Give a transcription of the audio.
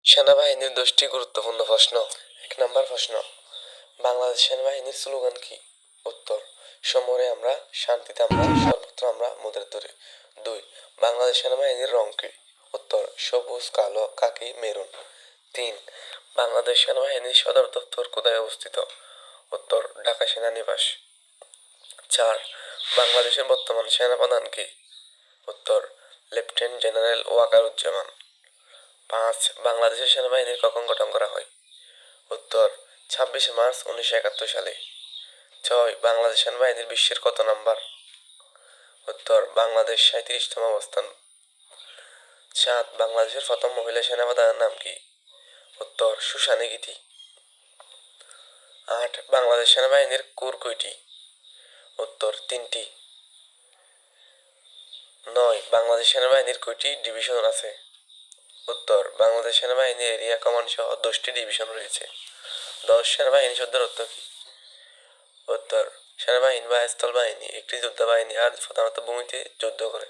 সেনাবাহিনীর 10টি গুরুত্বপূর্ণ প্রশ্ন। 1 নম্বর প্রশ্ন, বাংলাদেশ সেনাবাহিনীর স্লোগান কি? উত্তর, সমরে আমরা, শান্তিতে আমরা, সর্বত্র আমরা, মোদের তরে। 2, বাংলাদেশ সেনাবাহিনীর রং কি? উত্তর, সবুজ, কালো, খাকি, মেরুন। 3, বাংলাদেশ সেনাবাহিনীর সদর দপ্তর কোথায় অবস্থিত? উত্তর, ঢাকা সেনানিবাস। 4, বাংলাদেশের বর্তমান সেনাপ্রধান কি? উত্তর, লেফটেন্যান্ট জেনারেল ওয়াকারুজ্জামান। 5, বাংলাদেশের সেনাবাহিনীর কখন গঠন করা হয়? উত্তর, 26 মার্চ 1971 সালে। 6, বাংলাদেশ সেনাবাহিনীর বিশ্বের কত নাম্বার? উত্তর, বাংলাদেশ 37তম অবস্থান। 7, বাংলাদেশের প্রথম মহিলা সেনাপ্রধানের নাম কি? উত্তর, সুসানে গীতি। 8, বাংলাদেশ সেনাবাহিনীর কোর কয়টি? উত্তর, 3টি। 9, বাংলাদেশ সেনাবাহিনীর কয়টি ডিভিশন আছে? উত্তর, বাংলাদেশ সেনাবাহিনীর এরিয়া কমান্ড সহ 10টি ডিভিশন রয়েছে। 10, সেনাবাহিনী শব্দের অর্থ কি? উত্তর, সেনাবাহিনী বা স্থল বাহিনী একটি যোদ্ধা বাহিনী আর প্রধানত ভূমিতে যুদ্ধ করে।